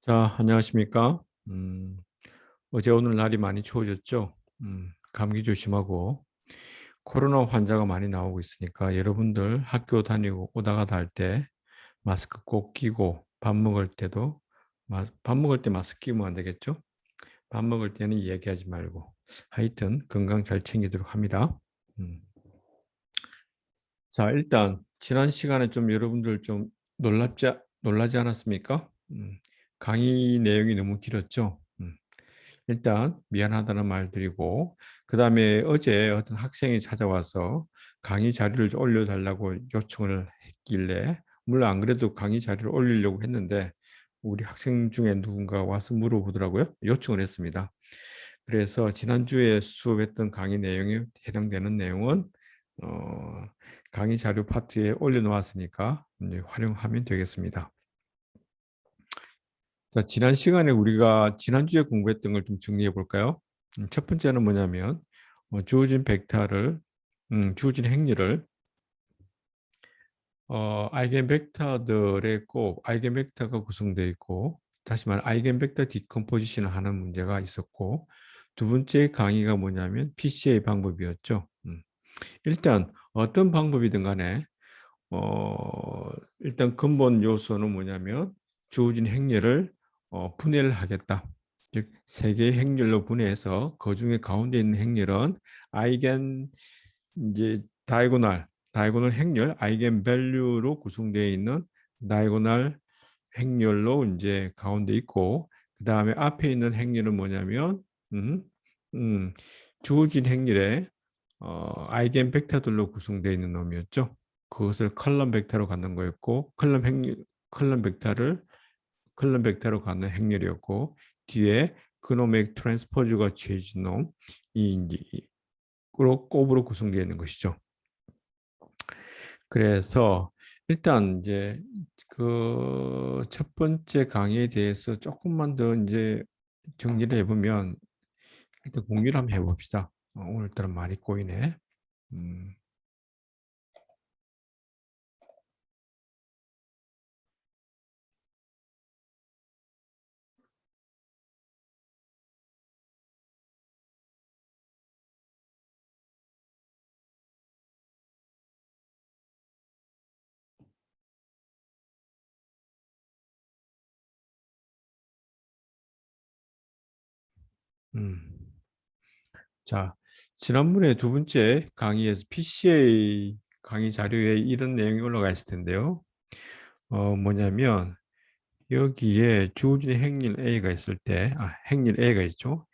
자, 안녕하십니까? 어제 오늘 날이 많이 추워졌죠? 감기 조심하고 코로나 환자가 많이 나오고 있으니까 여러분들 학교 다니고 오다 가다 할 때 마스크 꼭 끼고 밥 먹을 때 마스크 끼면 안 되겠죠? 밥 먹을 때는 얘기하지 말고 하여튼 건강 잘 챙기도록 합니다. 음. 자, 일단 지난 시간에 좀 여러분들 좀 놀라지 않았습니까? 강의 내용이 너무 길었죠? 일단 미안하다는 말 드리고 그다음에 어제 어떤 학생이 찾아와서 강의 자료를 좀 올려달라고 요청을 했길래 물론 안 그래도 강의 자료를 올리려고 했는데 우리 학생 중에 누군가 와서 물어보더라고요. 요청을 했습니다. 그래서 지난주에 수업했던 강의 내용에 해당되는 내용은 어, 강의 자료 파트에 올려놓았으니까 이제 활용하면 되겠습니다. 자, 지난 시간에 우리가 지난주에 공부했던 걸 좀 정리해 볼까요? 첫 번째는 뭐냐면 주어진 주어진 행렬을 아이겐벡터들의 꼭 아이겐벡터가 구성되어 있고 다시 말해 아이겐벡터 디컴포지션을 하는 문제가 있었고 두 번째 강의가 뭐냐면 PCA 방법이었죠. 일단 어떤 방법이든 간에 일단 근본 요소는 뭐냐면 주어진 행렬을 분해를 하겠다. 즉, 세 개의 행렬로 분해해서 그 중에 가운데 있는 행렬은 아이겐 이제 다이고널 행렬, 아이겐 밸류로 구성되어 있는 다이고널 행렬로 이제 가운데 있고 그 다음에 앞에 있는 행렬은 뭐냐면 음, 음, 주어진 행렬에 아이겐 벡터들로 구성되어 있는 놈이었죠. 그것을 컬럼 벡터로 갖는 거였고 컬럼 벡터로 갖는 행렬이었고 뒤에 그놈의 트랜스포즈가 취해진 놈이 이제 곱으로 구성되어 있는 것이죠. 그래서 일단 이제 그 첫 번째 강의에 대해서 조금만 더 이제 정리를 해보면 일단 공유를 한번 해봅시다. 오늘따라 많이 꼬이네. 음, 음. 자, 지난번에 두 번째 강의에서 PCA 강의 자료에 이런 내용이 올라가 있을 텐데요. 뭐냐면 여기에 주어진 행렬 A가 있을 때, 행렬 A가 있죠.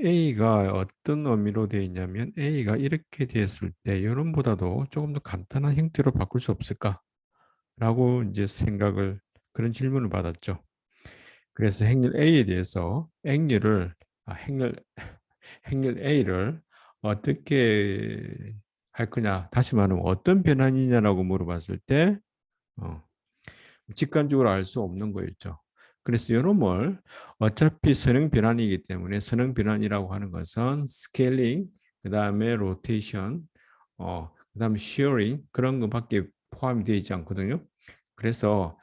A가 어떤 의미로 되어 있냐면 A가 이렇게 되었을 때 여론보다도 조금 더 간단한 형태로 바꿀 수 없을까? 라고 이제 그런 질문을 받았죠. 그래서 행렬 A에 대해서 행렬 A를 어떻게 할 거냐? 다시 말하면 어떤 변환이냐라고 물어봤을 때 어, 직관적으로 알 수 없는 거였죠. 그래서 이놈을 어차피 선형 변환이기 때문에 선형 변환이라고 하는 것은 스케일링, 그 다음에 로테이션, 그 다음에 shearing 그런 것밖에 포함이 되어 있지 않거든요. 그래서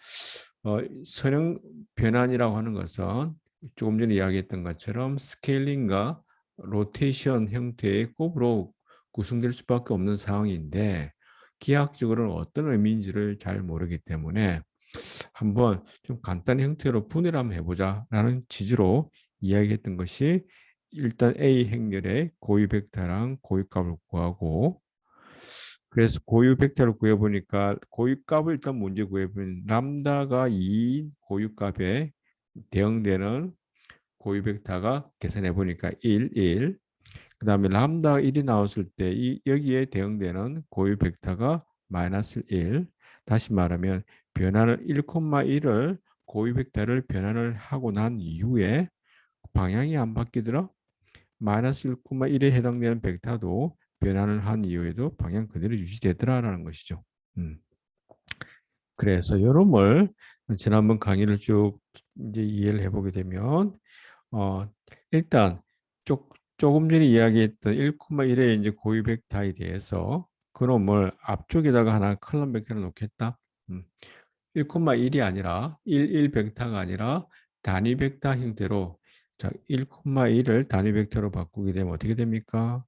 선형 변환이라고 하는 것은 조금 전에 이야기했던 것처럼 스케일링과 로테이션 형태의 곱으로 구성될 수밖에 없는 상황인데 기하학적으로는 어떤 의미인지를 잘 모르기 때문에 한번 좀 간단한 형태로 분해를 한번 해보자라는 취지로 이야기했던 것이 일단 A 행렬의 고유 벡터랑 고유값을 구하고 그래서 고유 벡터를 구해보니까 고유값을 일단 먼저 구해보면 람다가 2인 고유값에 대응되는 고유 벡터가 계산해 보니까 1, 1. 그다음에 람다 1이 나왔을 때 여기에 대응되는 고유 벡터가 마이너스 1. 다시 말하면 변화를 1,1을 고유 벡터를 변환을 하고 난 이후에 방향이 안 바뀌더라. 마이너스 1,1에 해당되는 벡터도 변환을 한 이후에도 방향 그대로 유지되더라라는 것이죠. 음. 그래서 요놈을 지난번 강의를 쭉 이제 이해를 해보게 되면 어, 일단 조금 전에 이야기했던 1,1의 이제 고유 벡터에 대해서 그놈을 앞쪽에다가 하나 컬럼 벡터를 놓겠다. 음, 1,1이 아니라 1 벡터가 아니라 단위 벡터 형태로 자, 1,1을 단위 벡터로 바꾸게 되면 어떻게 됩니까?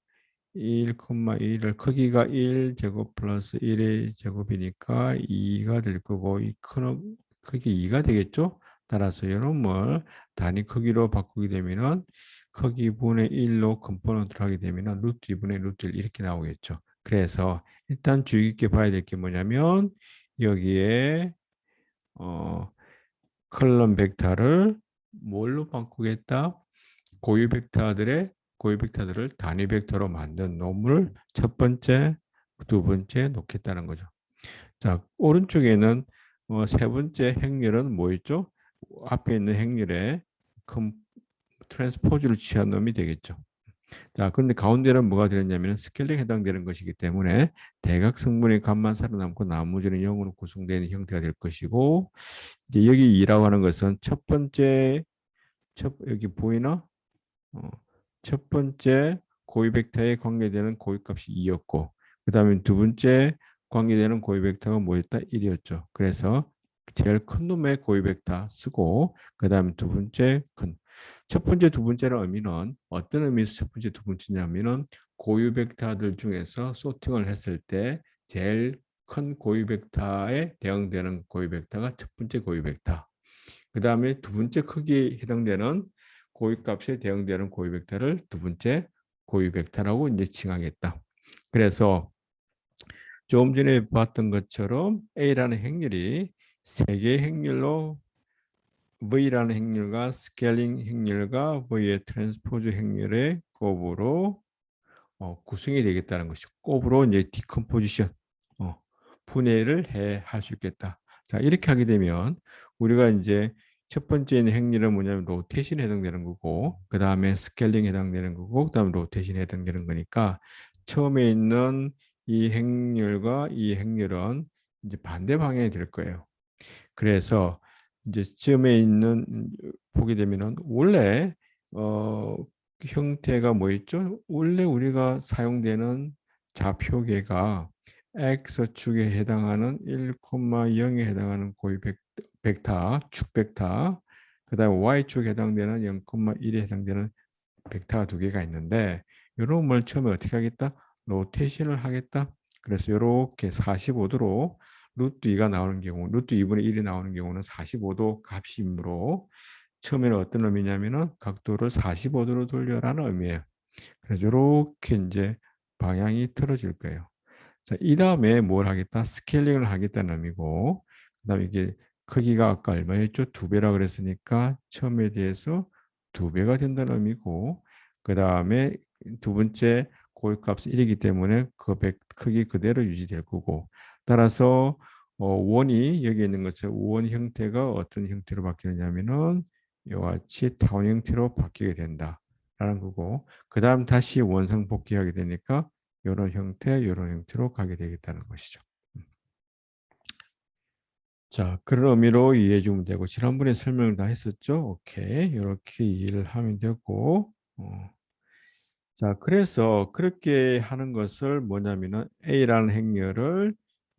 1,1을 크기가 1제곱 플러스 1의 제곱이니까 2가 될 거고 이 큰 크기 2가 되겠죠? 따라서 이놈을 단위 크기로 바꾸게 되면은 크기 분의 1로 컴포넌트를 하게 되면은 루트 2분의 루트 1 이렇게 나오겠죠. 그래서 일단 주의 깊게 봐야 될 게 뭐냐면 여기에 컬럼 벡터를 뭘로 바꾸겠다? 고유 벡터들을 단위 벡터로 만든 놈을 첫 번째, 두 번째 놓겠다는 거죠. 자, 오른쪽에는 세 번째 행렬은 뭐 있죠? 앞에 있는 행렬에 트랜스포즈를 취한 놈이 되겠죠. 자, 그런데 가운데는 뭐가 되느냐면 스케일에 해당되는 것이기 때문에 대각성분의 값만 살아남고 나머지는 0으로 구성되는 형태가 될 것이고 이제 여기 2라고 하는 것은 첫 번째 여기 보이나? 어, 첫 번째 고유 벡터에 관계되는 고유값이 2였고 그 다음에 두 번째 관계되는 고유 벡터가 뭐였다? 1이었죠. 그래서 제일 큰 놈의 고유 벡터 쓰고 그 다음에 두 번째 첫 번째 두 번째의 의미는 어떤 의미에서 첫 번째 두 번째냐면은 고유 벡터들 중에서 소팅을 했을 때 제일 큰 고유 벡터에 대응되는 고유 벡터가 첫 번째 고유 벡터. 그 다음에 두 번째 크기에 해당되는 고유값에 대응되는 고유 벡터를 두 번째 고유 벡터라고 이제 칭하겠다. 그래서 조금 전에 봤던 것처럼 A라는 행렬이 세 개의 행렬로 V라는 행렬과 스케일링 행렬과 V의 트랜스포즈 행렬의 곱으로 구성이 되겠다는 것이고 곱으로 이제 디컴포지션 분해를 할 수 있겠다. 자 이렇게 하게 되면 우리가 이제 첫 번째 있는 행렬은 뭐냐면 로테이션에 해당되는 거고 그 다음에 스케일링에 해당되는 거고 그 다음에 로테이션에 해당되는 거니까 처음에 있는 이 행렬과 이 행렬은 이제 반대 방향이 될 거예요. 그래서 이제 처음에 있는 보게 되면은 원래 어, 형태가 뭐 있죠? 원래 우리가 사용되는 좌표계가 x축에 해당하는 1,0에 해당하는 고유 벡터, 축 벡터, 그다음에 y축에 해당되는 0,1에 해당되는 벡터가 두 개가 있는데 이런 걸 처음에 어떻게 하겠다? 로테이션을 하겠다. 그래서 이렇게 45도로 루트 2가 나오는 경우, 루트 2분의 1이 나오는 경우는 45도 값이므로 처음에는 어떤 의미냐면은 각도를 45도로 돌려라는 의미예요. 그래서 이렇게 이제 방향이 틀어질 거예요. 자, 이 다음에 뭘 하겠다? 스케일링을 하겠다는 의미고, 그 다음에 이게 크기가 아까 얼마였죠? 2배라 그랬으니까 처음에 대해서 2배가 된다는 의미고, 그 다음에 두 번째 고유값이 1이기 때문에 그 크기 그대로 유지될 거고, 따라서 원이 여기 있는 것처럼 원 형태가 어떤 형태로 바뀌느냐면은 이와 같이 타원 형태로 바뀌게 된다라는 거고, 그 다음 다시 원상 복귀하게 되니까 이런 형태, 이런 형태로 가게 되겠다는 것이죠. 자, 그런 의미로 이해해 주면 되고 지난번에 설명을 다 했었죠. 오케이, 이렇게 이해를 하면 되고 자, 그래서 그렇게 하는 것을 뭐냐면은 A라는 행렬을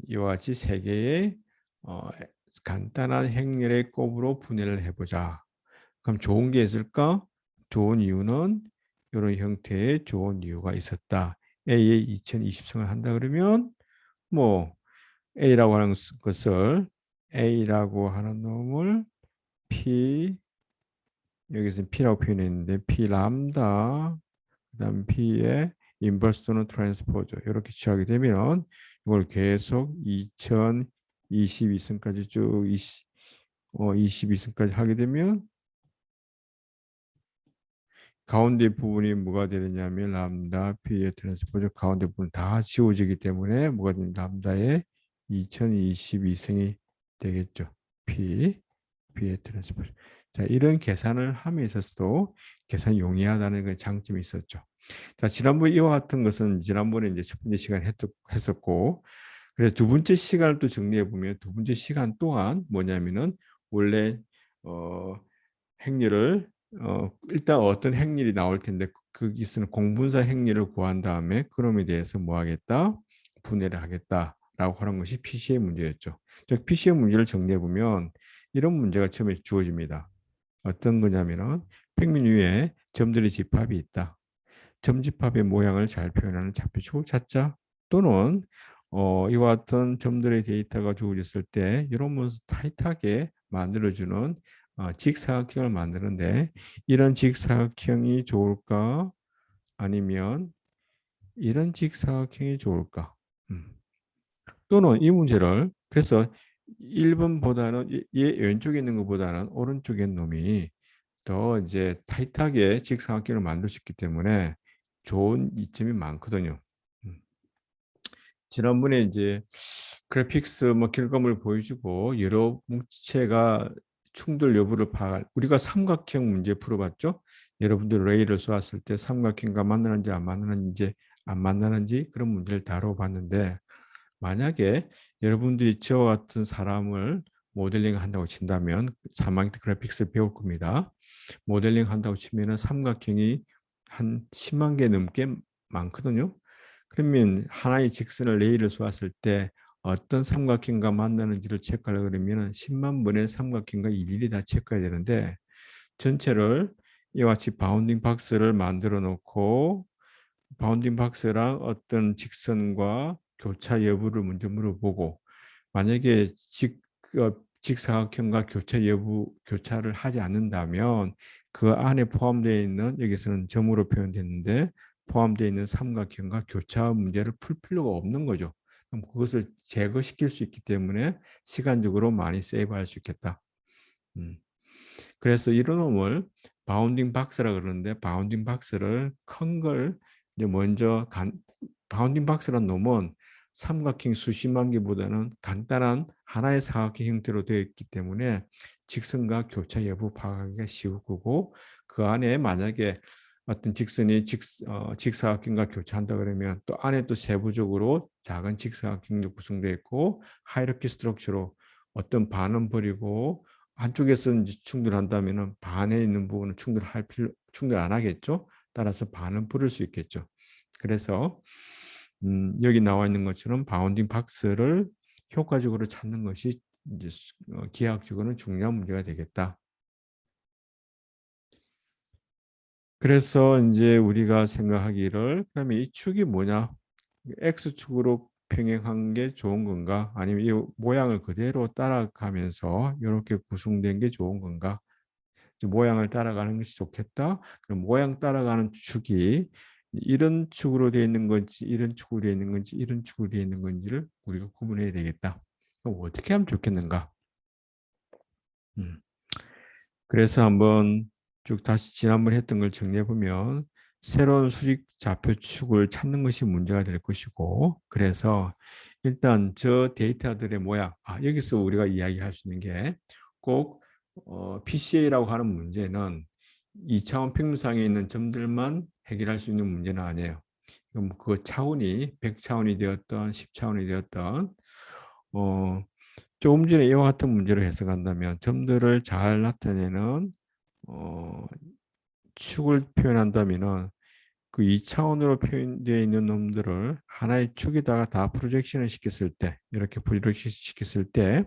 이와 같이 세 개의 어, 간단한 행렬의 곱으로 분해를 해보자. 그럼 좋은 게 있을까? 좋은 이유는 이런 형태의 좋은 이유가 있었다. A의 2020승을 한다 그러면 뭐 A라고 하는 것을 A라고 하는 놈을 P 여기서 P라고 표현했는데 P 람다 그다음 P의 인버스 또는 트랜스포즈 이렇게 취하게 되면 이걸 계속 2022승까지 쭉 22승까지 하게 되면 가운데 부분이 뭐가 되느냐면 람다 P의 트랜스포즈 가운데 부분 다 지워지기 때문에 뭐가 되는 람다의 2022승이 되겠죠. P의 트랜스포즈. 자, 이런 계산을 함에 있어서도 계산 용이하다는 그 장점이 있었죠. 자, 지난번 이와 같은 것은 지난번에 이제 첫 번째 시간 했었고, 그래서 두 번째 시간을 또 정리해 보면 두 번째 시간 동안 뭐냐면은 원래 어, 행렬을 일단 어떤 행렬이 나올 텐데 거기서는 공분사 행렬을 구한 다음에 그놈에 대해서 뭐 하겠다? 분해를 하겠다. 하는 것이 PCA 문제였죠. 즉 PCA 문제를 정리해 보면 이런 문제가 처음에 주어집니다. 어떤 거냐면은 평면 위에 점들의 집합이 있다. 점집합의 모양을 잘 표현하는 좌표축을 찾자. 또는 이와 같은 점들의 데이터가 주어졌을 때 이런 모습 타이트하게 만들어주는 직사각형을 만드는데 이런 직사각형이 좋을까? 아니면 이런 직사각형이 좋을까? 또는 이 문제를 그래서 1번보다는 얘 왼쪽에 있는 것보다는 오른쪽에 있는 놈이 더 이제 타이트하게 직사각형을 만들 수 있기 때문에 좋은 이점이 많거든요. 음. 지난번에 이제 그래픽스 뭐 결과물을 보여주고 여러 물체가 충돌 여부를 파악할 우리가 삼각형 문제 풀어봤죠. 여러분들 레이를 쏘았을 때 삼각형과 만나는지 안 만나는지 그런 문제를 다뤄봤는데 만약에 여러분들이 저와 같은 사람을 모델링 한다고 친다면 3학년 때 그래픽스를 배울 겁니다. 모델링 한다고 치면은 삼각형이 한 10만 개 넘게 많거든요. 그러면 하나의 직선을 레이를 쏘았을 때 어떤 삼각형과 만나는지를 체크하려고 그러면 10만 번의 삼각형과 일일이 다 체크해야 되는데 전체를 이와 같이 바운딩 박스를 만들어 놓고 바운딩 박스랑 어떤 직선과 교차 여부를 먼저 물어보고 만약에 직사각형과 교차를 하지 않는다면 그 안에 포함되어 있는 여기서는 점으로 표현됐는데 포함되어 있는 삼각형과 교차 문제를 풀 필요가 없는 거죠. 그럼 그것을 제거시킬 수 있기 때문에 시간적으로 많이 세이브할 수 있겠다. 음. 그래서 이런 놈을 바운딩 박스라 그러는데 바운딩 박스를 큰 걸 이제 바운딩 박스란 놈은 삼각형 수십만 개보다는 간단한 하나의 사각형 형태로 되어 있기 때문에 직선과 교차 여부 파악하기가 쉬울 거고 그 안에 만약에 어떤 직선이 직사각형과 교차한다 그러면 또 안에 또 세부적으로 작은 직사각형도 구성되어 있고 하이라키 스트럭처로 어떤 반은 버리고 한쪽에서 이제 충돌한다면은 반에 있는 부분은 충돌 안 하겠죠. 따라서 반은 부를 수 있겠죠. 그래서 여기 나와 있는 것처럼 바운딩 박스를 효과적으로 찾는 것이 이제 기하학적으로는 중요한 문제가 되겠다. 그래서 이제 우리가 생각하기를 그러면 이 축이 뭐냐? X축으로 평행한 게 좋은 건가? 아니면 이 모양을 그대로 따라가면서 이렇게 구성된 게 좋은 건가? 모양을 따라가는 것이 좋겠다. 그럼 모양 따라가는 축이 이런 축으로 되어 있는 건지, 이런 축으로 되어 있는 건지, 이런 축으로 되어 있는 건지를 우리가 구분해야 되겠다. 그럼 어떻게 하면 좋겠는가? 음. 그래서 한번 쭉 다시 지난번에 했던 걸 정리해 보면 새로운 수직 좌표축을 찾는 것이 문제가 될 것이고 그래서 일단 저 데이터들의 모양 여기서 우리가 이야기할 수 있는 게 꼭 PCA라고 하는 문제는 2차원 평면상에 있는 점들만 해결할 수 있는 문제는 아니에요. 그럼 그 차원이 100차원이 되었던 10차원이 되었던 어, 조금 전에 이와 같은 문제를 해석한다면 점들을 잘 나타내는 어, 축을 표현한다면은 그 2차원으로 표현되어 있는 놈들을 하나의 축에다가 다 프로젝션을 시켰을 때 이렇게 프로젝션 시켰을 때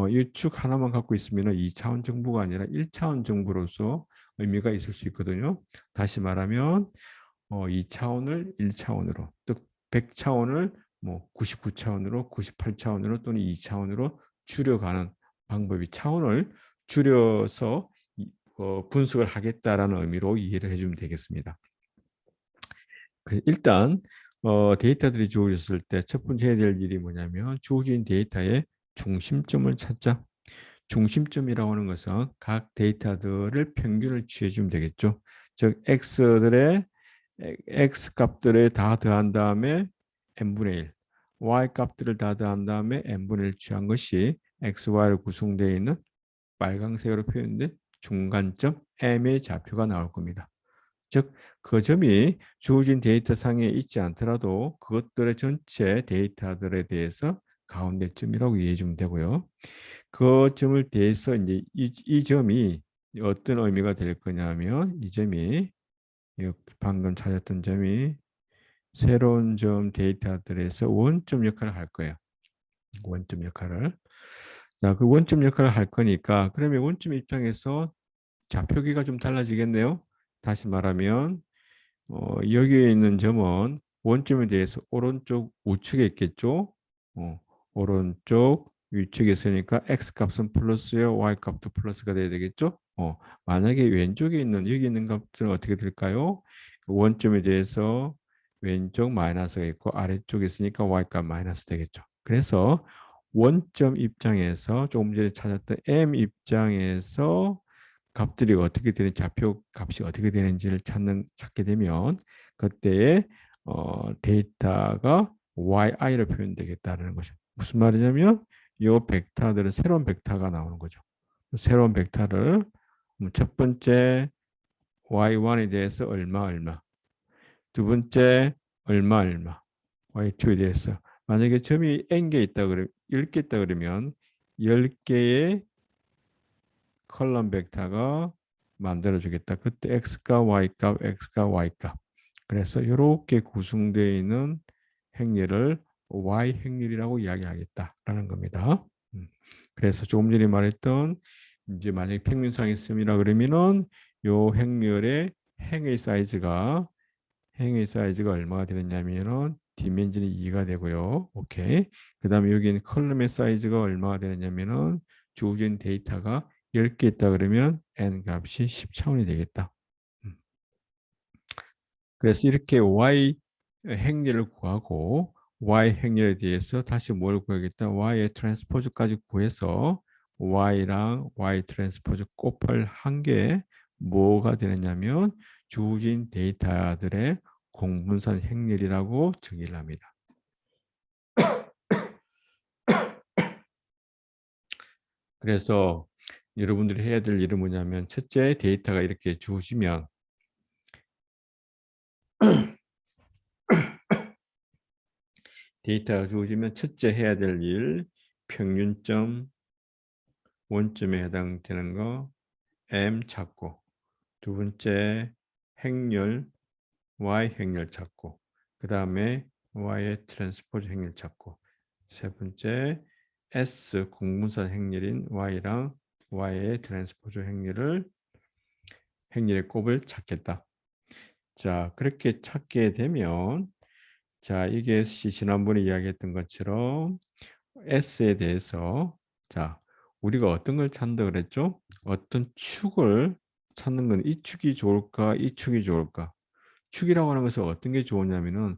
이 축 하나만 갖고 있으면 2차원 정보가 아니라 1차원 정보로서 의미가 있을 수 있거든요. 다시 말하면 2차원을 1차원으로 또 100차원을 뭐 99차원으로 98차원으로 또는 2차원으로 줄여가는 방법이 차원을 줄여서 분석을 하겠다라는 의미로 이해를 해주면 되겠습니다. 일단 데이터들이 주어졌을 때 첫 번째 해야 될 일이 뭐냐면 주어진 데이터의 중심점을 찾자. 중심점이라고 하는 것은 각 데이터들을 평균을 취해주면 되겠죠. 즉 x 값들에 다 더한 다음에 n분의 1, y 값들을 다 더한 다음에 n분의 1 취한 것이 x, y로 구성되어 있는 빨강색으로 표현된 중간점 m의 좌표가 나올 겁니다. 즉, 그 점이 주어진 데이터 상에 있지 않더라도 그것들의 전체 데이터들에 대해서 가운데점이라고 이해해 주면 되고요. 그 점을 대해서 이제 이 점이 어떤 의미가 될 거냐면 이 점이 방금 찾았던 점이 새로운 점 데이터들에서 원점 역할을 할 거예요. 원점 역할을. 자, 그 원점 역할을 할 거니까 그러면 원점 입장에서 좌표기가 좀 달라지겠네요. 다시 말하면 여기에 있는 점은 원점에 대해서 오른쪽 우측에 있겠죠. 오른쪽 위쪽에 있으니까 x 값은 플러스요, y 값도 플러스가 돼야 되겠죠. 만약에 왼쪽에 있는 여기 있는 값들은 어떻게 될까요? 원점에 대해서 왼쪽 마이너스가 있고 아래쪽에 있으니까 y 값 마이너스 되겠죠. 그래서 원점 입장에서 조금 전에 찾았던 m 입장에서 값들이 어떻게 되는 좌표 값이 어떻게 되는지를 찾게 되면 그때에 데이터가 yi로 표현되겠다는 것이 무슨 말이냐면 이 벡터들은 새로운 벡터가 나오는 거죠. 새로운 벡터를 첫 번째 y1에 대해서 얼마 두 번째 얼마 y2에 대해서 만약에 점이 n개 있다 그러면 10개 있다 그러면 10개의 컬럼 벡터가 만들어 주겠다. 그때 x가 y값, x가 y값. 그래서 이렇게 구성되어 있는 행렬을 y 행렬이라고 이야기하겠다라는 겁니다. 그래서 조금 전에 말했던 이제 만약에 평면상이 있습니다. 그러면은 요 행의 사이즈가 얼마가 되느냐면은 디멘전이 2가 되고요. 오케이. 그다음에 여기는 컬럼의 사이즈가 얼마가 되느냐면은 주어진 데이터가 10개 있다 그러면 n 값이 10차원이 되겠다. 그래서 이렇게 y 행렬을 구하고 y 행렬에 대해서 다시 뭘 구하겠다. y의 트랜스포즈까지 구해서 y랑 y 트랜스포즈 곱할 한 개 뭐가 되느냐면 주어진 데이터들의 공분산 행렬이라고 정의를 합니다. 그래서 여러분들이 해야 될 일은 뭐냐면 첫째 데이터가 이렇게 주어지면 첫째 해야 될 일 평균점 원점에 해당되는 거 M 찾고 두 번째 행렬 Y 행렬 찾고 그 다음에 Y의 트랜스포즈 행렬 찾고 세 번째 S 공분산 행렬인 Y랑 Y의 트랜스포즈 행렬의 곱을 찾겠다. 자, 그렇게 찾게 되면 자, 이게 지난번에 이야기했던 것처럼 S에 대해서 자, 우리가 어떤 걸 찾는다 그랬죠? 어떤 축을 찾는 건 이 축이 좋을까? 이 축이 좋을까? 축이라고 하는 것은 어떤 게 좋으냐면은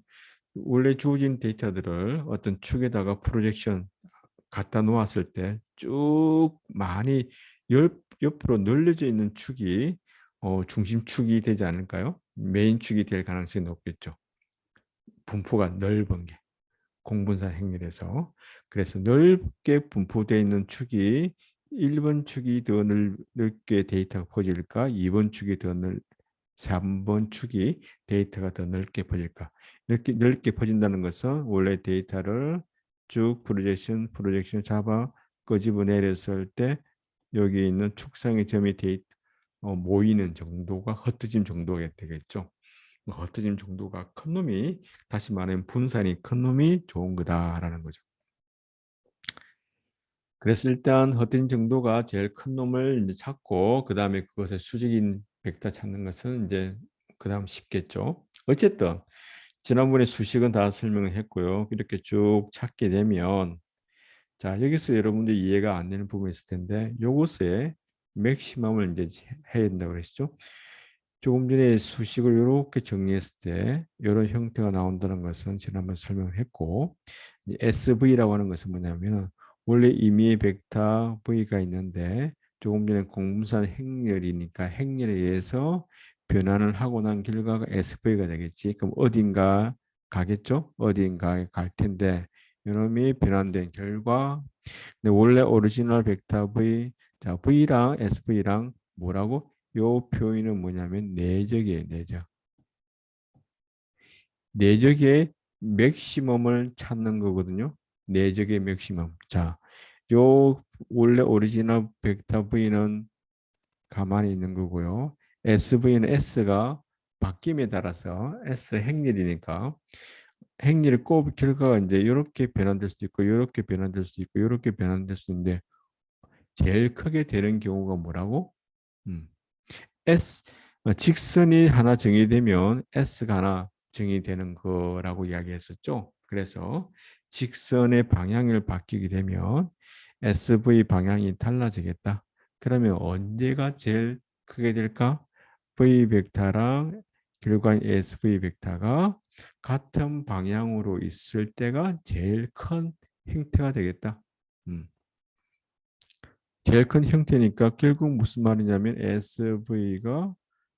원래 주어진 데이터들을 어떤 축에다가 프로젝션 갖다 놓았을 때 쭉 많이 옆으로 늘려져 있는 축이 중심축이 되지 않을까요? 메인축이 될 가능성이 높겠죠. 분포가 넓은 게. 공분산 행렬에서 그래서 넓게 분포되어 있는 축이 1번 축이 더 넓게 데이터가 퍼질까 2번 축이 더 3번 축이 데이터가 더 넓게 퍼질까 이렇게 넓게 퍼진다는 것은 원래 데이터를 쭉 프로젝션 잡아 끄집어 내렸을 때 여기 있는 축상의 점이 모이는 정도가 흩어짐 정도가 되겠죠. 흩어짐 정도가 큰 놈이 다시 말하면 분산이 큰 놈이 좋은 거다라는 거죠. 그래서 일단 흩어짐 정도가 제일 큰 놈을 이제 찾고 그 다음에 그것의 수직인 벡터 찾는 것은 이제 그 다음 쉽겠죠. 어쨌든 지난번에 수식은 다 설명을 했고요. 이렇게 쭉 찾게 되면 자 여기서 여러분들이 이해가 안 되는 부분이 있을 텐데 요것에 맥시멈을 이제 해야 된다고 그랬죠. 조금 전에 수식을 이렇게 정리했을 때 이런 형태가 나온다는 것은 지난번에 설명을 했고 SV라고 하는 것은 뭐냐면 원래 임의의 벡터 V가 있는데 조금 전에 공분산 행렬이니까 행렬에 의해서 변환을 하고 난 결과가 SV가 되겠지. 그럼 어딘가 가겠죠? 어딘가에 갈 텐데 이놈이 변환된 결과 근데 원래 오리지널 벡터 V 자 V랑 SV랑 뭐라고? 요 표현은 뭐냐면 내적이에요. 내적의 맥시멈을 찾는 거거든요. 내적의 맥시멈. 자, 요 원래 오리지널 벡터 V는 가만히 있는 거고요. SV는 S가 바뀜에 따라서 S 행렬이니까 행렬이 꼭 결과가 이제 이렇게 변환될 수도 있고, 이렇게 변환될 수도 있고, 이렇게 변환될 수 있는데 제일 크게 되는 경우가 뭐라고? 음. S 직선이 하나 정의되면 S가 하나 정의되는 거라고 이야기했었죠. 그래서 직선의 방향을 바뀌게 되면 SV 방향이 달라지겠다. 그러면 언제가 제일 크게 될까? V 벡터랑 결과인 SV 벡터가 같은 방향으로 있을 때가 제일 큰 형태가 되겠다. 음. 제일 큰 형태니까 결국 무슨 말이냐면 SV가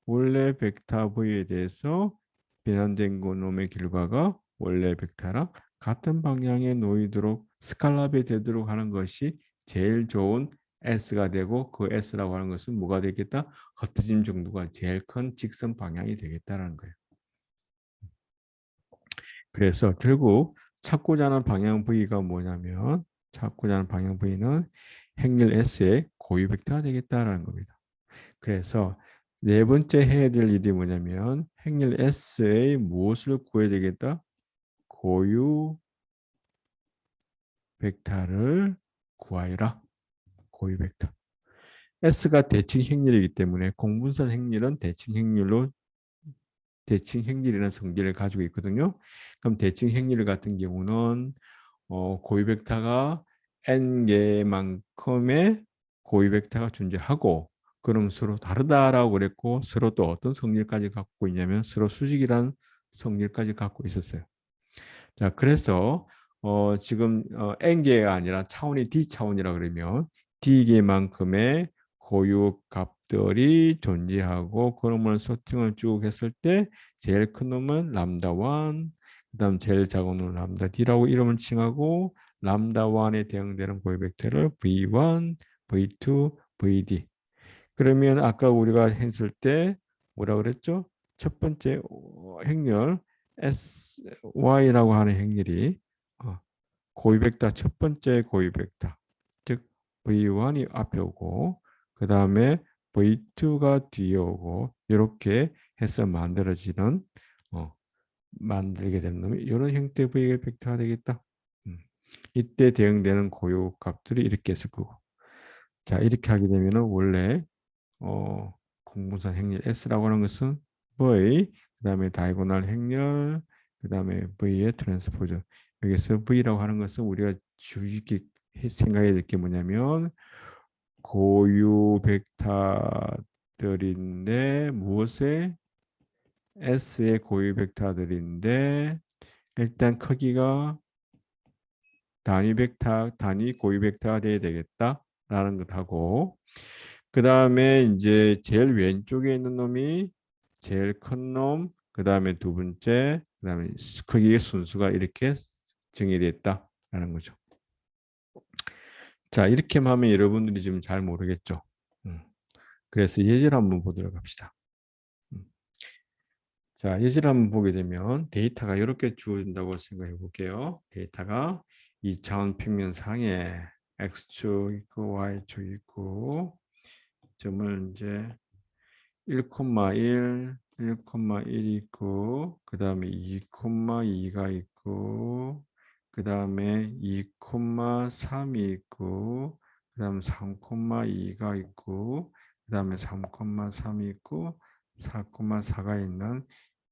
원래 벡터 V에 대해서 변환된 놈의 결과가 원래 벡터랑 같은 방향에 놓이도록 스칼라베 되도록 하는 것이 제일 좋은 S가 되고, 그 S라고 하는 것은 뭐가 되겠다? 흩어짐 정도가 제일 큰 직선 방향이 되겠다라는 거예요. 그래서 결국 찾고자 하는 방향 V가 뭐냐면, 찾고자 하는 방향 V는 행렬 S의 고유 벡터가 되겠다라는 겁니다. 그래서 네 번째 해야 될 일이 뭐냐면 행렬 S의 무엇을 구해야 되겠다? 고유 벡터를 구하여라. 고유 벡터. S가 대칭 행렬이기 때문에 공분선 행렬은 대칭 행렬이라는 성질을 가지고 있거든요. 그럼 대칭 행렬 같은 경우는 고유 벡터가 n 개만큼의 고유 벡터가 존재하고, 그럼 서로 다르다라고 그랬고, 서로 또 어떤 성질까지 갖고 있냐면 서로 수직이라는 성질까지 갖고 있었어요. 자, 그래서 지금 n 개가 아니라 차원이 d 차원이라 그러면 d 개만큼의 고유 값들이 존재하고, 그놈을 소팅을 쭉 했을 때 제일 큰 놈은 람다 1, 그다음 제일 작은 놈은 람다 d라고 이름을 칭하고, 람다 1에 대응되는 고유 벡터를 v1, v2, vd. 그러면 아까 우리가 했을 때 뭐라 그랬죠? 첫 번째 행렬 SY라고 하는 행렬이 고유 벡터 첫 번째 고유 벡터, 즉 V1이 앞에 오고 그 다음에 V2가 뒤에 오고, 이렇게 해서 만들어지는 만들게 되는 놈이 이런 형태의 V 벡터가 되겠다. 이때 대응되는 고유 값들이 이렇게 있을 거고. 자, 이렇게 하게 되면은 원래 공분선 행렬 S라고 하는 것은 V, 그 다음에 다이고널 행렬, 그 다음에 V의 트랜스포즈. 여기서 V라고 하는 것은 우리가 주의 깊게 생각해야 될 게 뭐냐면 고유 벡터들인데, 무엇에? S의 고유 벡터들인데 일단 크기가 단위 벡터, 단위 고유 벡터가 돼야 되겠다라는 것하고, 그 다음에 이제 제일 왼쪽에 있는 놈이 제일 큰 놈, 그 다음에 두 번째, 그 다음에 크기의 순수가 이렇게 정의됐다라는 거죠. 자, 이렇게 하면 여러분들이 지금 잘 모르겠죠. 그래서 예제를 한번 보도록 합시다. 자, 예제를 한번 보게 되면 데이터가 이렇게 주어진다고 생각해 볼게요. 데이터가 2차원 평면상에 x축 있고 y축 있고, 점을 이제 1,1, 1,1 있고, 그 다음에 2,2가 있고, 그 다음에 2,3이 있고, 그 다음에 3,2가 있고, 그 다음에 3,3이 있고, 4,4가 있는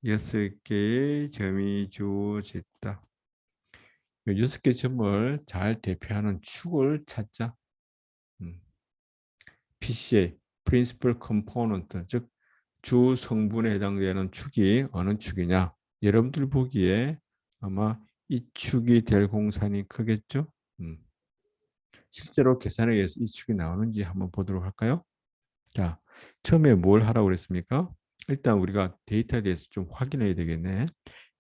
6개의 점이 주어졌다. 이 6개 점을 잘 대표하는 축을 찾자. PCA, Principal Component, 즉 주 성분에 해당되는 축이 어느 축이냐? 여러분들 보기에 아마 이 축이 될 공산이 크겠죠? 실제로 계산에 의해서 이 축이 나오는지 한번 보도록 할까요? 자, 처음에 뭘 하라고 그랬습니까? 일단 우리가 데이터에 대해서 좀 확인해야 되겠네.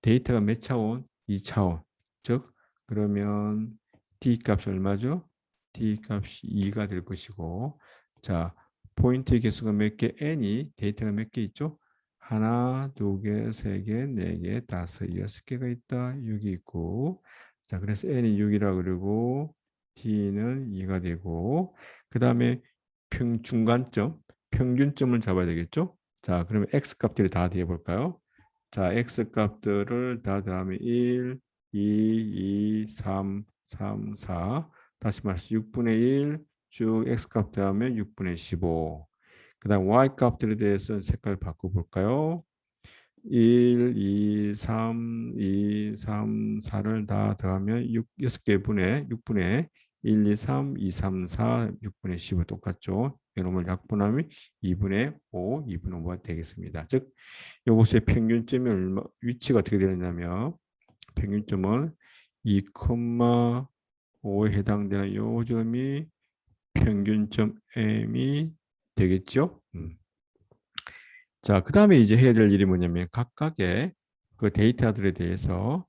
데이터가 몇 차원? 2차원. 즉, 그러면 D 값이 얼마죠? D 값이 2가 될 것이고, 자, 포인트의 개수가 몇 개? N이 데이터가 몇 개 있죠? 하나, 두 개, 세 개, 네 개, 다섯, 여섯 개가 있다. 6이 있고, 자, 그래서 N이 6이라 그러고, D는 2가 되고, 그 다음에 중간점, 평균점을 잡아야 되겠죠? 자, 그러면 X 값들이 다 대볼까요? 자, x 값들을 다 더하면 1, 2, 2, 3, 3, 4. 다시 말해서 6분의 1 쭉 x 값 더하면 6분의 15. 그 다음 y 값들에 대해서 색깔 바꿔볼까요? 1, 2, 3, 2, 3, 4를 다 더하면 6개 분의 6분의 1, 2, 3, 2, 3, 4, 6분의 15 똑같죠? 이놈을 약분하면 2분의 5, 2분의 5가 되겠습니다. 즉, 이것의 평균점이 위치가 어떻게 되느냐면 평균점은 2,5에 해당되는 요 점이 평균점 M이 되겠죠? 자, 그 다음에 이제 해야 될 일이 뭐냐면 각각의 그 데이터들에 대해서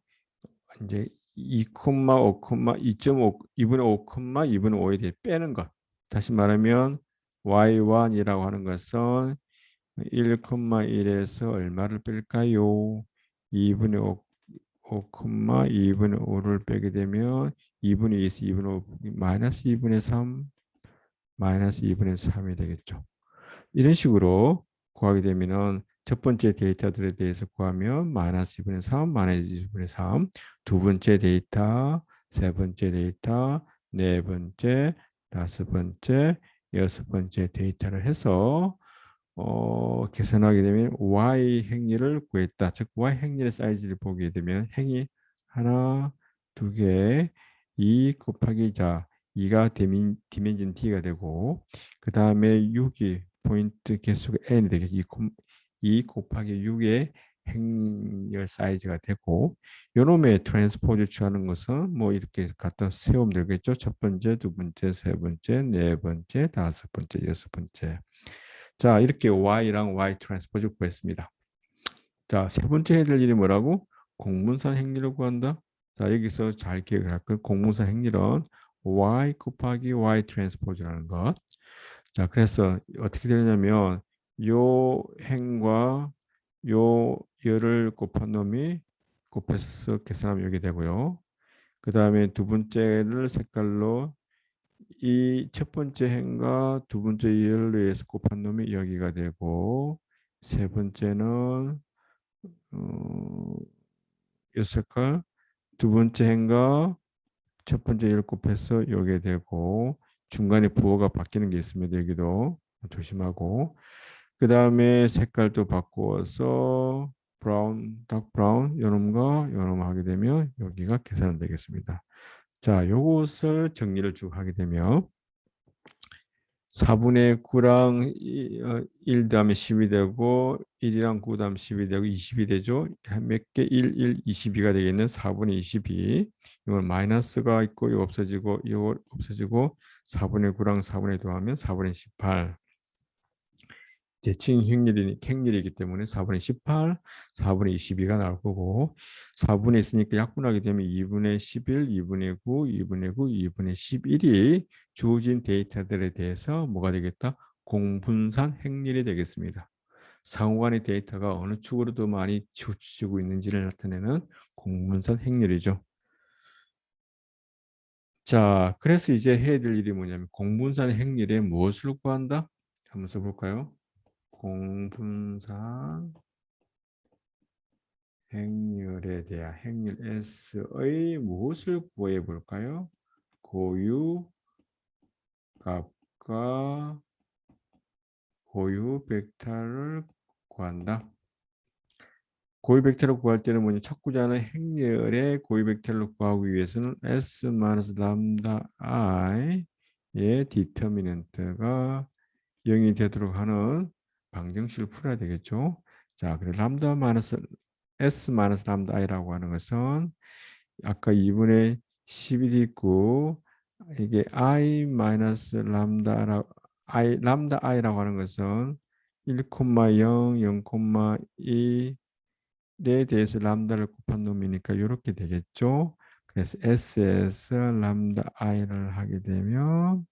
이제 2,5, 2.5, 2분의 5, 2분의 5에 대해 빼는 것. 다시 말하면 y1이라고 하는 것은 1,1에서 얼마를 뺄까요? 2분의 5, 2분의 5를 빼게 되면 2분의 2에서 2분의 5, 마이너스 2분의 3, 마이너스 2분의 3이 되겠죠. 이런 식으로 구하게 되면은 첫 번째 데이터들에 대해서 구하면 마이너스 2분의 3, 마이너스 2분의 3, 두 번째 데이터, 세 번째 데이터, 네 번째, 다섯 번째, 여섯 번째 데이터를 해서 계산하게 되면 y 행렬을 구했다. 즉 y 행렬의 사이즈를 보게 되면 행이 하나, 두 개, 2 곱하기 자 2가 디멘전 t가 되고 그 다음에 6이 포인트 개수가 n이 되겠죠. 2 곱하기 6의 행렬 사이즈가 되고 요놈의 트랜스포즈 취하는 것은 뭐 이렇게 갖다 세우면 되겠죠. 첫 번째, 두 번째, 세 번째, 네 번째, 다섯 번째, 여섯 번째. 자, 이렇게 y랑 y 트랜스포즈 구했습니다. 자, 세 번째 해야 될 일이 뭐라고? 공분산 행렬을 구한다. 자, 여기서 잘 기억할 거 공분산 행렬은 y 곱하기 y 트랜스포즈라는 것. 자, 그래서 어떻게 되냐면 요 행과 요 열을 곱한 놈이 곱해서 계산하면 여기 되고요. 그 다음에 두 번째를 색깔로 이 첫 번째 행과 두 번째 열로 해서 곱한 놈이 여기가 되고 세 번째는 이 색깔 두 번째 행과 첫 번째 열 곱해서 여기에 되고 중간에 부호가 바뀌는 게 있습니다. 여기도 조심하고 그 다음에 색깔도 바꾸어서 브라운, 닥 브라운 요놈과 요놈 하게 되면 여기가 계산은 되겠습니다. 자, 요것을 정리를 쭉 하게 되면 4분의 9랑 1 다음에 10이 되고 1이랑 9 다음 10이 되고 20이 되죠. 몇 개? 1, 1, 22가 되겠는 4분의 22. 이건 마이너스가 있고 이거 없어지고 이거 없어지고 4분의 9랑 4분의 2 하면 4분의 18. 대칭 행렬이기 때문에 4분의 18, 4분의 22가 나올 거고 4분의 있으니까 약분하게 되면 2분의 11, 2분의 9, 2분의 9, 2분의 11이 주어진 데이터들에 대해서 뭐가 되겠다? 공분산 행렬이 되겠습니다. 상호간의 데이터가 어느 축으로 더 많이 치우치고 있는지를 나타내는 공분산 행렬이죠. 자, 그래서 이제 해야 될 일이 뭐냐면 공분산 행렬에 무엇을 구한다? 한번 써볼까요? 공분산 행렬에 대한 행렬 S의 무엇을 구해 볼까요? 고유 값과 고유 벡터를 구한다. 고유 벡터를 구할 때는 뭐냐? 찾고자 하는 행렬의 고유 벡터를 구하기 위해서는 S-람다 i의 디터미넌트가 0이 되도록 하는 방정식을 풀어야 되겠죠. 자, 그래서 람다 마이너스 S 마이너스 람다 i라고 하는 것은 아까 2분의 11이 있고 이게 i 마이너스 람다 i라고 하는 것은 1,0, 0,2에 대해서 람다를 곱한 놈이니까 이렇게 되겠죠. 그래서 S에서 람다 i를 하게 되면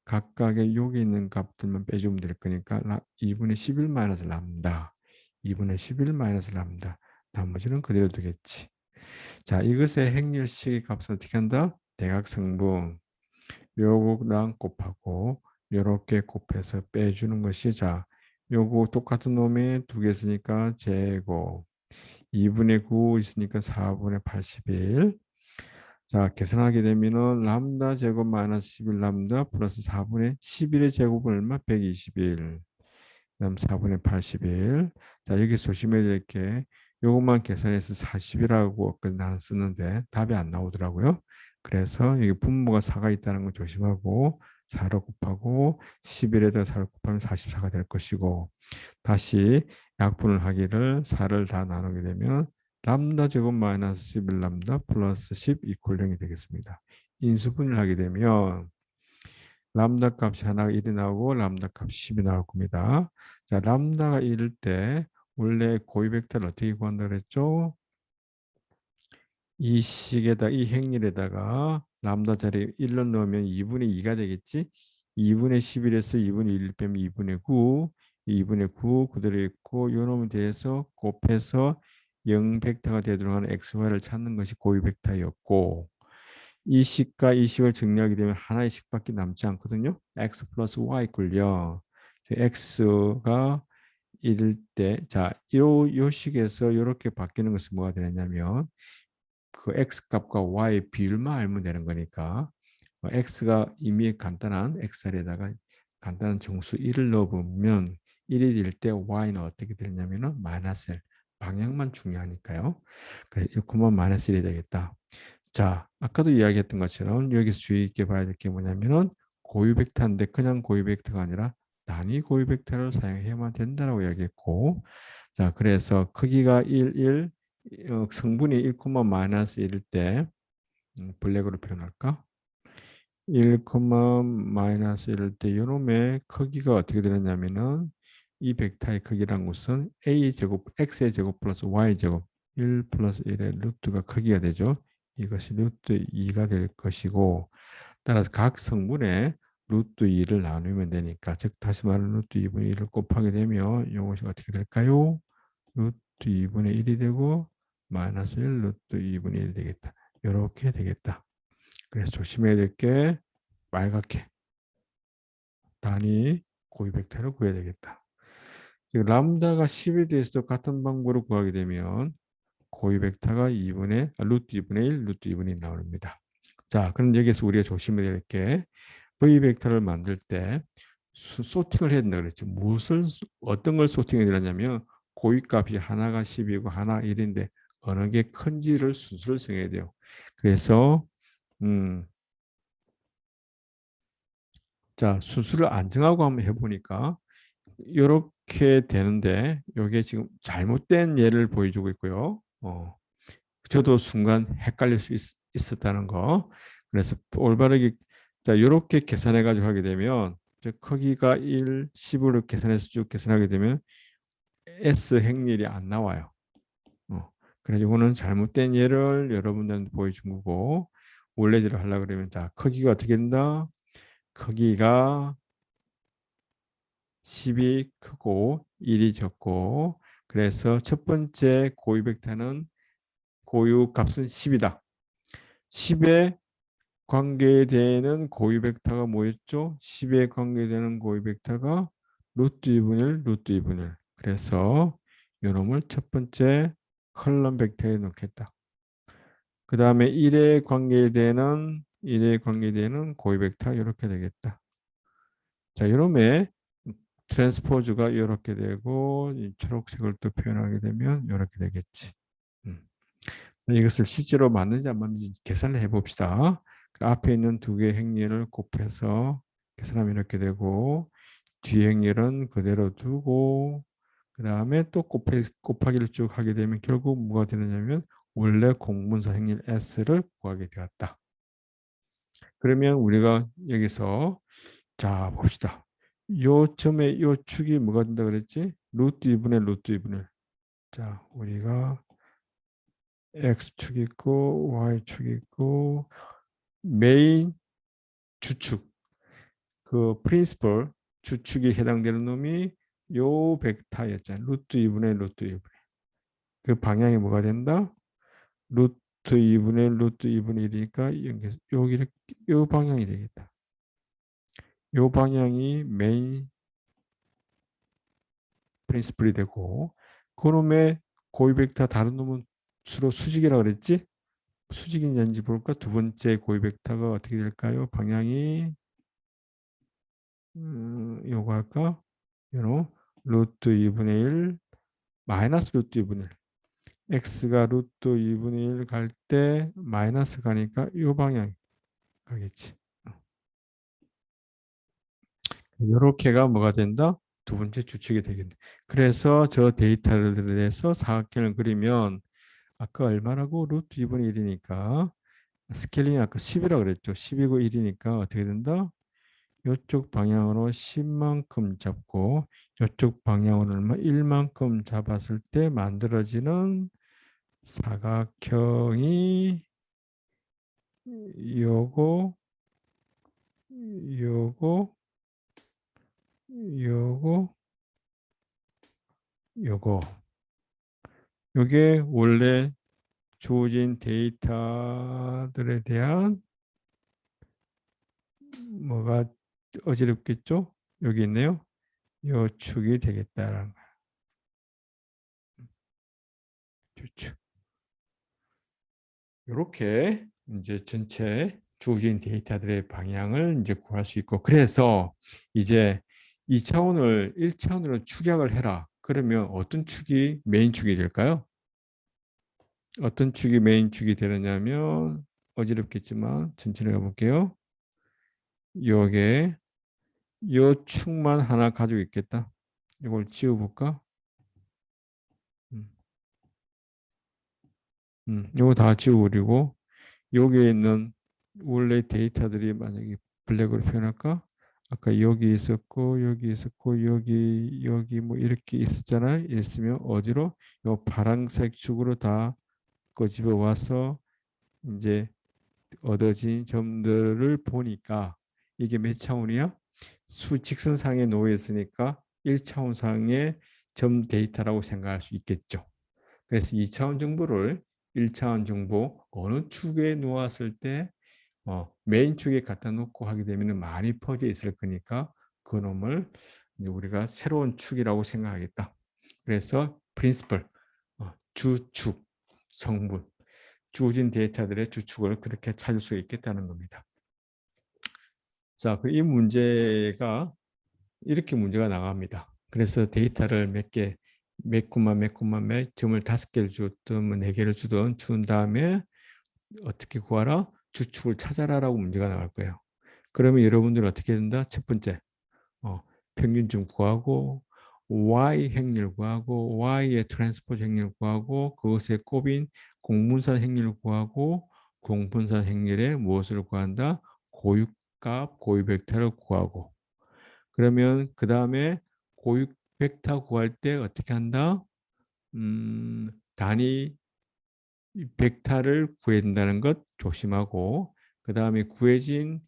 각각의 여기 있는 값들만 빼주면 될 거니까 2분의 11 마이너스 람다 2분의 11 마이너스 람다 나머지는 그대로 두겠지. 자, 이것의 행렬식의 값은 어떻게 한다? 대각성분 요거랑 곱하고 요렇게 곱해서 빼주는 것이 자 요거 똑같은 놈이 두 개 있으니까 제곱 2분의 9 있으니까 4분의 81. 자, 계산하게 되면은 람다 제곱 마이너스 11 람다 플러스 4분의 11의 제곱은 얼마? 121. 그다음 4분의 81. 자, 여기 조심해야 될 게 요것만 계산해서 40이라고 나는 쓰는데 답이 안 나오더라고요. 그래서 여기 분모가 4가 있다는 거 조심하고 4로 곱하고 11에다가 4를 곱하면 44가 될 것이고, 다시 약분을 하기를 4를 다 나누게 되면 람다 제곱 마이너스 11 람다 플러스 10 이퀄 0이 되겠습니다. 인수분해를 하게 되면 람다 값이 하나가 1이 나오고 람다 값이 10이 나올 겁니다. 자, 람다가 1일 때 원래 고유 벡터를 어떻게 구한다 그랬죠? 이 식에다 이 행렬에다가 람다 자리에 1로 넣으면 2분의 2가 되겠지? 2분의 11에서 2분의 1 빼면 2분의 9, 2분의 9 그대로 있고 요 놈에 대해서 곱해서 0 벡터가 되도록 하는 xy를 찾는 것이 고유 벡터였고, 이 식과 이 식을 정리하게 되면 하나의 식밖에 남지 않거든요. x 플러스 y 꿀요. x가 1일 때, 자, 요 식에서 이렇게 바뀌는 것은 뭐가 되냐면 그 x 값과 y 비율만 알면 되는 거니까, x가 이미 간단한 x에다가 간단한 정수 1을 넣어보면 1이 될 때 y는 어떻게 되냐면은 마이너스 1. 방향만 중요하니까요. 그래서 1, 마이너스 1이 되겠다. 자, 아까도 이야기했던 것처럼 여기서 주의 있게 봐야 될 게 뭐냐면은 고유 벡터인데 그냥 고유 벡터가 아니라 단위 고유 벡터를 사용해야만 된다라고 이야기했고, 자, 그래서 크기가 1, 성분이 1, 마이너스 1일 때 블랙으로 표현할까? 1, 마이너스 1일 때 이놈의 크기가 어떻게 되느냐면은 이 벡터의 크기란 것은 a 제곱 x의 제곱 플러스 y 제곱 1 플러스 1의 루트가 크기가 되죠. 이것이 루트 2가 될 것이고, 따라서 각 성분의 루트 2를 나누면 되니까, 즉 다시 말하면 루트 2분의 1을 곱하게 되면 이것이 어떻게 될까요? 루트 2분의 1이 되고 마이너스 1 루트 2분의 1이 되겠다. 이렇게 되겠다. 그래서 조심해야 될 게 빨갛게 단위 고유 벡터를 구해야 되겠다. 람다가 10에 대해서도 같은 방법으로 구하게 되면 고유 벡터가 루트 2분의 1, 루트 2분의 1 나옵니다. 자, 그럼 여기서 우리가 조심해야 될 게 V 벡터를 만들 때 소팅을 해야 된다 그랬죠. 어떤 걸 소팅해야 되냐면 고유 값이 하나가 10이고 하나 1인데 어느 게 큰지를 순서를 정해야 돼요. 그래서 자, 수술을 안 정하고 한번 해보니까 이렇게 되는데 이게 지금 잘못된 예를 보여주고 있고요. 저도 순간 헷갈릴 수 있었다는 거. 그래서 올바르게 자 이렇게 계산해 가지고 하게 되면 크기가 1, 10으로 계산해서 쭉 계산하게 되면 S 행렬이 안 나와요. 그래서 이거는 잘못된 예를 여러분들한테 보여준 거고, 원래대로 하려고 그러면 자 크기가 어떻게 된다? 크기가 10이 크고 1이 적고, 그래서 첫 번째 고유 벡터는 고유 값은 10이다. 10에 관계되는 고유 벡터가 뭐였죠? 10에 관계되는 고유 벡터가 루트 2분의 1, 루트 2분의 1. 그래서 이놈을 첫 번째 컬럼 벡터에 넣겠다. 그 다음에 1에 관계되는 고유 벡터 이렇게 되겠다. 자, 이놈의 트랜스포즈가 이렇게 되고 이 초록색을 또 표현하게 되면 이렇게 되겠지. 음. 이것을 실제로 맞는지 안 맞는지 계산을 해봅시다. 그 앞에 있는 두 개의 행렬을 곱해서 계산하면 이렇게 되고, 뒤 행렬은 그대로 두고 그 다음에 또 곱하기를 쭉 하게 되면 결국 뭐가 되느냐면 원래 공분사 행렬 S를 구하게 되었다. 그러면 우리가 여기서 자 봅시다. 요 점에 요 축이 뭐가 된다 그랬지? 루트 2분의 루트 2분의 1. 자, 우리가 X축 있고 Y축 있고 메인 주축, 그 프린시플 주축이 해당되는 놈이 요 벡터였잖아요. 루트 2분의 루트 2분의. 그 방향이 뭐가 된다? 루트 2분의 루트 2분의 1이니까 여기 요 방향이 되겠다. 요 방향이 메인 프린시플이 되고, 그놈의 고유 벡터 다른 놈은 주로 수직이라고 그랬지? 수직인지 아닌지 볼까? 두 번째 고유 벡터가 어떻게 될까요? 방향이 요거 할까? 요로 루트 2분의 1 마이너스 루트 2분의 1 x가 루트 2분의 1 갈 때 마이너스 가니까 요 방향 가겠지. 요렇게가 뭐가 된다? 두 번째 주축이 되겠네. 그래서 저 데이터를 내서 사각형을 그리면 아까 얼마라고? 루트 2분의 1이니까 스케일링 아까 10이라고 그랬죠. 10이고 1이니까 어떻게 된다? 이쪽 방향으로 10만큼 잡고 이쪽 방향으로 얼마? 1만큼 잡았을 때 만들어지는 사각형이 요거 요거 요거 요거 요게 원래 주어진 데이터들에 대한 뭐가 어지럽겠죠? 여기 있네요. 요 축이 되겠다라는 거죠. 이렇게 이제 전체 주어진 데이터들의 방향을 이제 구할 수 있고, 그래서 이제 2차원을 1차원으로 축약을 해라. 그러면 어떤 축이 메인 축이 될까요? 어떤 축이 메인 축이 되느냐면 어지럽겠지만 천천히 가볼게요. 요게 요 축만 하나 가지고 있겠다. 이걸 지워볼까? 음, 요거 다 지워버리고 여기에 있는 원래 데이터들이 만약에 블랙으로 표현할까? 아까 여기 있었고 여기 있었고 여기 뭐 이렇게 있었잖아요. 있으면 어디로? 요 파란색 축으로 다 끄집어 와서 이제 얻어진 점들을 보니까 이게 몇 차원이야? 수직선상에 놓여 있으니까 1차원상의 점 데이터라고 생각할 수 있겠죠. 그래서 2차원 정보를 1차원 정보 어느 축에 놓았을 때 메인 축에 갖다 놓고 하게 되면 많이 퍼져 있을 거니까 그놈을 우리가 새로운 축이라고 생각하겠다. 그래서 프린시플, 주축, 성분, 주어진 데이터들의 주축을 그렇게 찾을 수 있겠다는 겁니다. 자, 이 문제가 이렇게 문제가 나갑니다. 그래서 데이터를 몇 개, 몇 콤마 몇 콤마 몇 점을 5개를 주든 뭐 4개를 주든 준 다음에 어떻게 구하라? 주축을 찾아라라고 문제가 나올 거예요. 그러면 여러분들은 어떻게 된다? 첫 번째, 평균점 구하고 y 행률 구하고 y의 트랜스포즈 행률 구하고 그것에 꼽인 공분산 행률 구하고 공분산 행률에 무엇을 구한다? 고유값, 고유 벡터를 구하고 그러면 그 다음에 고유 벡터 구할 때 어떻게 한다? 단위 벡터를 구해야 된다는 것 조심하고 그 다음에 구해진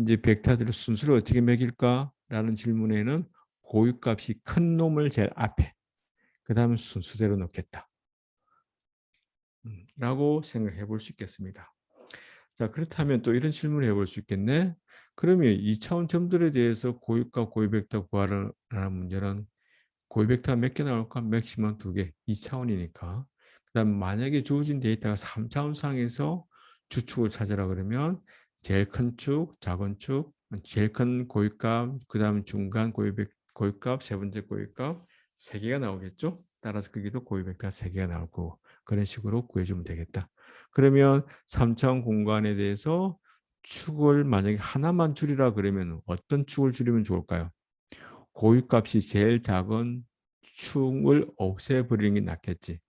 이제 벡터들의 순수를 어떻게 매길까라는 질문에는 고유값이 큰 놈을 제일 앞에 그 다음에 순수대로 넣겠다 라고 생각해 볼 수 있겠습니다. 자, 그렇다면 또 이런 질문을 해볼 수 있겠네. 그러면 2차원 점들에 대해서 고유값 고유 벡터 구하라는 문제는 고유 벡터 몇 개 나올까? 맥시멈 2개, 2차원이니까. 그다음 만약에 주어진 데이터가 3차원 상에서 주축을 찾으라 그러면 제일 큰 축, 작은 축, 제일 큰 고유값, 그다음 중간 고유값, 세 번째 고유값 세 개가 나오겠죠? 따라서 거기도 고유 벡터 세 개가 나올 거고 그런 식으로 구해주면 되겠다. 그러면 3차원 공간에 대해서 축을 만약에 하나만 줄이라 그러면 어떤 축을 줄이면 좋을까요? 고유값이 제일 작은 축을 없애버리는 게 낫겠지.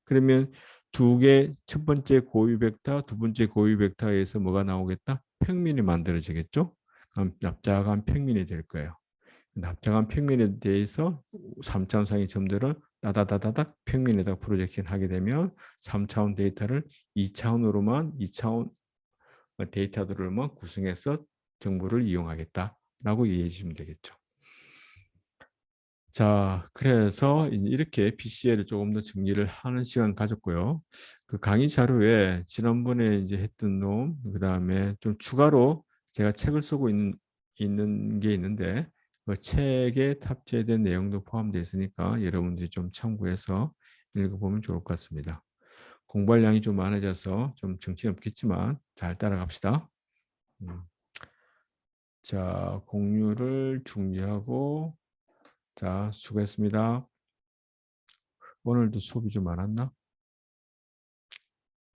그러면 첫 번째 고유 벡터, 두 번째 고유 벡터에서 뭐가 나오겠다? 평면이 만들어지겠죠? 그럼 납작한 평면이 될 거예요. 납작한 평면에 대해서 3차원상의 점들을 따다다다닥 평면에다 프로젝션 하게 되면 3차원 데이터를 2차원 데이터들만 구성해서 정보를 이용하겠다라고 이해해 주시면 되겠죠. 자, 그래서 이렇게 PCL을 조금 더 정리를 하는 시간 가졌고요. 그 강의 자료에 지난번에 이제 했던 놈, 그 다음에 좀 추가로 제가 책을 쓰고 있는 게 있는데, 그 책에 탑재된 내용도 포함되어 있으니까 여러분들이 좀 참고해서 읽어보면 좋을 것 같습니다. 공부할 양이 좀 많아져서 좀 정신없겠지만 잘 따라갑시다. 음. 자, 공유를 중지하고, 자, 수고했습니다. 오늘도 수업이 좀 많았나?